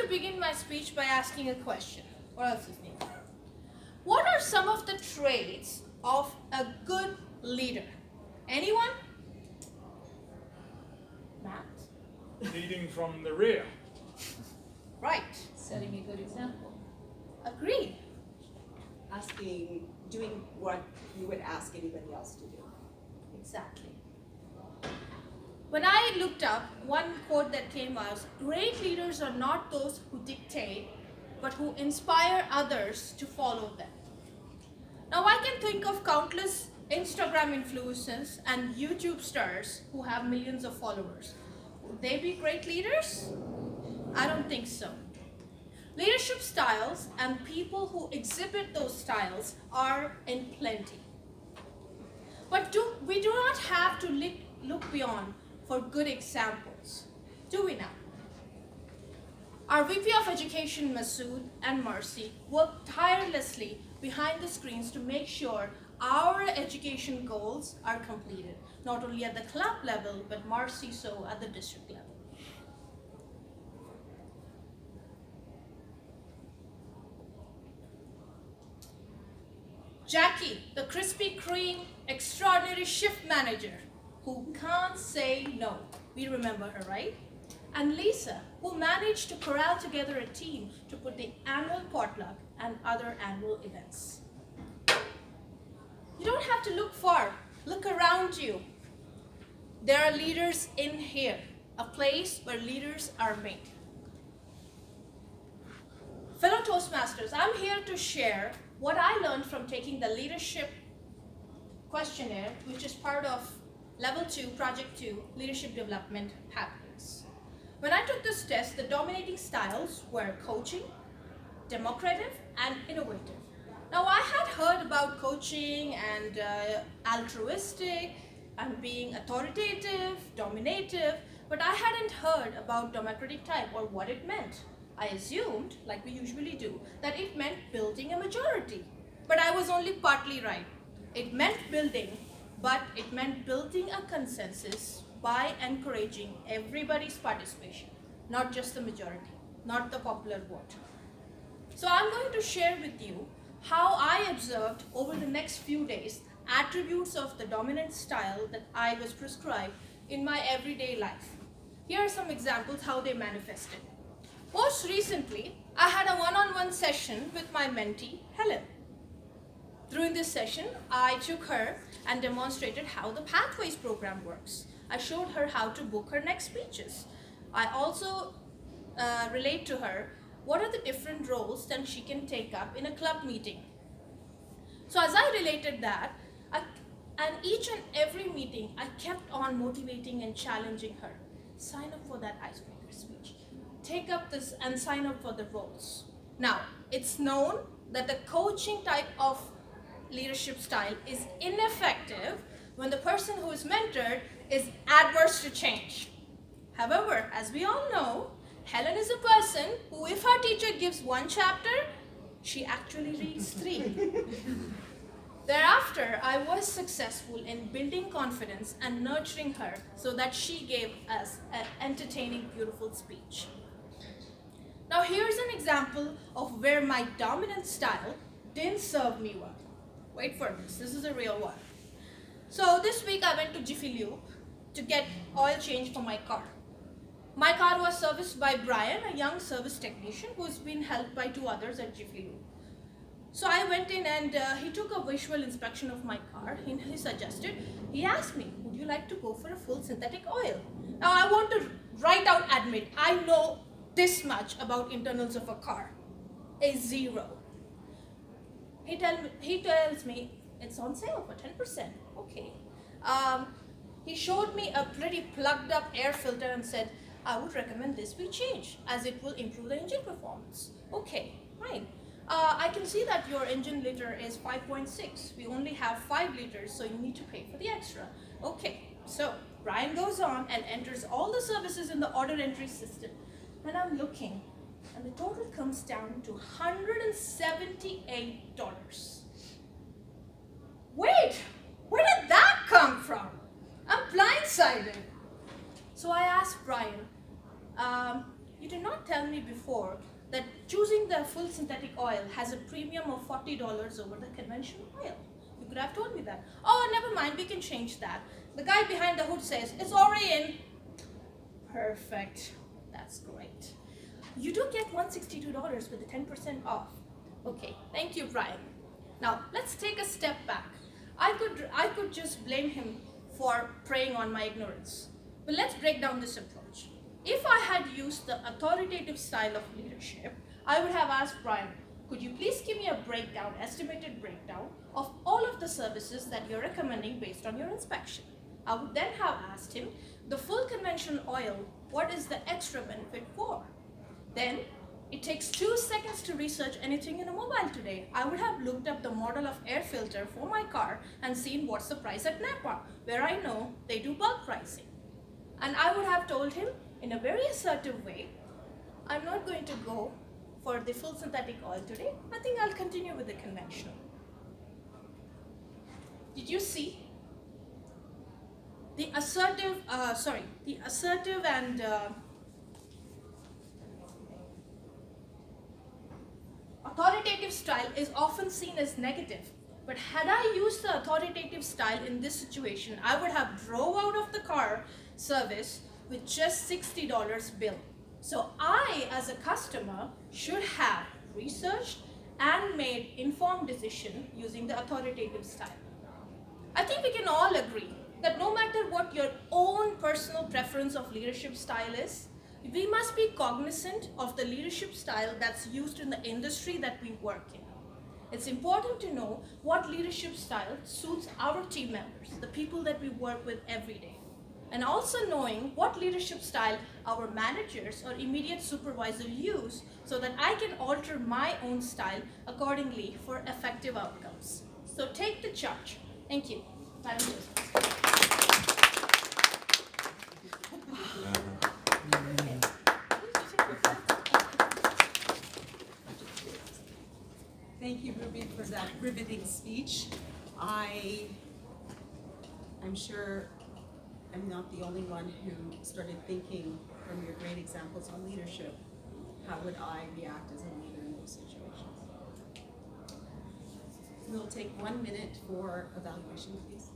begin my speech by asking a question. What else is new? What are some of the traits of a good leader? Anyone? Matt? Leading from the rear. Right. Setting a good example. Agreed. Doing what you would ask anybody else to do. Exactly. When I looked up, one quote that came out, great leaders are not those who dictate, but who inspire others to follow them. Now I can think of countless Instagram influencers and YouTube stars who have millions of followers. Would they be great leaders? I don't think so. Leadership styles and people who exhibit those styles are in plenty. But we do not have to look beyond for good examples, do we now? Our VP of Education, Masood and Marcy, work tirelessly behind the screens to make sure our education goals are completed, not only at the club level, but Marcy so at the district level. Jackie, the Krispy Kreme extraordinary shift manager, who can't say no. We remember her, right? And Lisa, who managed to corral together a team to put the annual potluck and other annual events. You don't have to look far. Look around you. There are leaders in here, a place where leaders are made. Fellow Toastmasters, I'm here to share what I learned from taking the leadership questionnaire, which is part of Level 2, Project 2, Leadership Development Pathways. When I took this test, the dominating styles were coaching, democratic, and innovative. Now, I had heard about coaching and altruistic and being authoritative, dominative, but I hadn't heard about democratic type or what it meant. I assumed, like we usually do, that it meant building a majority. But I was only partly right. It meant building, but it meant building a consensus by encouraging everybody's participation, not just the majority, not the popular vote. So I'm going to share with you how I observed over the next few days attributes of the dominant style that I was prescribed in my everyday life. Here are some examples how they manifested. Most recently, I had a one-on-one session with my mentee, Helen. During this session, I took her and demonstrated how the Pathways program works. I showed her how to book her next speeches. I also relate to her what are the different roles that she can take up in a club meeting. So as I related that, and each and every meeting, I kept on motivating and challenging her. Sign up for that icebreaker speech. Take up this and sign up for the roles. Now, it's known that the coaching type of leadership style is ineffective when the person who is mentored is adverse to change. However, as we all know, Helen is a person who, if her teacher gives one chapter, she actually reads 3. Thereafter, I was successful in building confidence and nurturing her so that she gave us an entertaining, beautiful speech. Now here's an example of where my dominant style didn't serve me well. Wait for this is a real one. So this week I went to Jiffy Lube to get oil change for my car. My car was serviced by Brian, a young service technician who's been helped by 2 others at Jiffy Lube. So I went in and he took a visual inspection of my car. He asked me, would you like to go for a full synthetic oil? Now I want to right out admit, I know this much about internals of a car, a 0. He tells me it's on sale for 10%. Okay. He showed me a pretty plugged up air filter and said, I would recommend this be changed as it will improve the engine performance. Okay, fine. I can see that your engine liter is 5.6. We only have 5 liters, so you need to pay for the extra. Okay, so Brian goes on and enters all the services in the order entry system. And I'm looking, and the total comes down to $178. Wait, where did that come from? I'm blindsided. So I asked Brian, You did not tell me before that choosing the full synthetic oil has a premium of $40 over the conventional oil. You could have told me that. Oh, never mind, we can change that. The guy behind the hood says, it's already in. Perfect. That's great. You do get $162 with the 10% off. Okay, thank you, Brian. Now, let's take a step back. I could just blame him for preying on my ignorance. But let's break down this approach. If I had used the authoritative style of leadership, I would have asked Brian, could you please give me a breakdown, estimated breakdown of all of the services that you're recommending based on your inspection? I would then have asked him, the full conventional oil, what is the extra benefit for? Then, it takes 2 seconds to research anything in a mobile today. I would have looked up the model of air filter for my car and seen what's the price at Napa, where I know they do bulk pricing. And I would have told him in a very assertive way, I'm not going to go for the full synthetic oil today. I think I'll continue with the conventional. Did you see? The assertive and authoritative style is often seen as negative, but had I used the authoritative style in this situation, I would have drove out of the car service with just $60 bill. So I, as a customer, should have researched and made informed decision using the authoritative style. I think we can all agree that no matter what your own personal preference of leadership style is, we must be cognizant of the leadership style that's used in the industry that we work in. It's important to know what leadership style suits our team members, the people that we work with every day. And also knowing what leadership style our managers or immediate supervisor use so that I can alter my own style accordingly for effective outcomes. So take the charge. Thank you. Madam Joseph. Thank you, Ruby, for that riveting speech. I'm sure I'm not the only one who started thinking from your great examples on leadership, how would I react as a leader in those situations? We'll take 1 minute for evaluation, please.